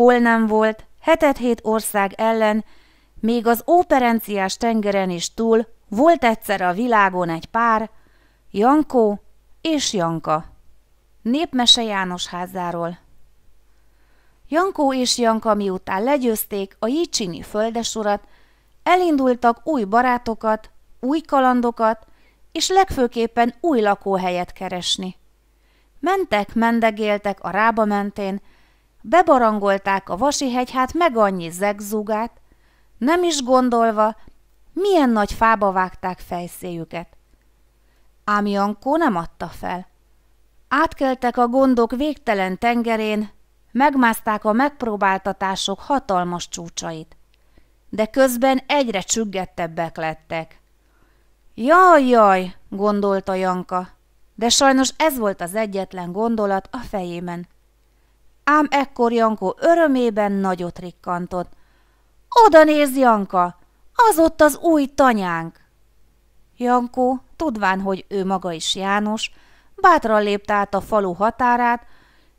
hol nem volt, 7 ország ellen, még az óperenciás tengeren is túl volt egyszer a világon egy pár, Jankó és Janka. Népmese János házáról. Jankó és Janka miután legyőzték a jicsini földesurat, elindultak új barátokat, új kalandokat, és legfőképpen új lakóhelyet keresni. Mentek, mendegéltek a Rába mentén, bebarangolták a Vasihegyhát meg annyi zegzugát, nem is gondolva, milyen nagy fába vágták fejszéjüket. Ám Jankó nem adta fel. Átkeltek a gondok végtelen tengerén, megmászták a megpróbáltatások hatalmas csúcsait. De közben egyre csüggettebbek lettek. Jaj, jaj, gondolta Janka, de sajnos ez volt az egyetlen gondolat a fejében. Ám ekkor Jankó örömében nagyot rikkantott. Oda nézz, Janka, az ott az új tanyánk! Jankó, tudván, hogy ő maga is János, bátran lépte át a falu határát,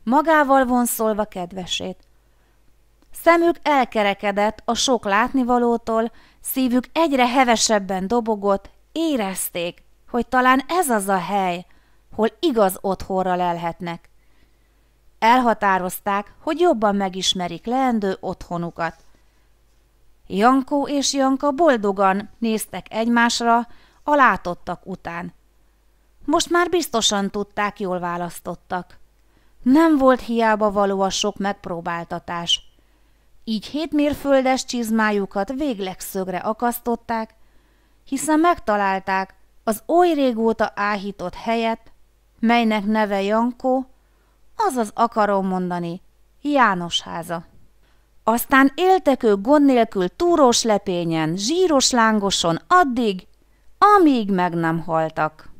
magával vonszolva kedvesét. Szemük elkerekedett a sok látnivalótól, szívük egyre hevesebben dobogott, érezték, hogy talán ez az a hely, hol igaz otthonra lelhetnek. Elhatározták, hogy jobban megismerik leendő otthonukat. Jankó és Janka boldogan néztek egymásra a látottak után. Most már biztosan tudták, jól választottak. Nem volt hiába való a sok megpróbáltatás. Így 7 mérföldes csizmájukat végleg szögre akasztották, hiszen megtalálták az oly régóta áhított helyet, melynek neve Jankó, azaz akarom mondani, János háza. Aztán éltek ők gond nélkül túrós lepényen, zsíros lángoson addig, amíg meg nem haltak.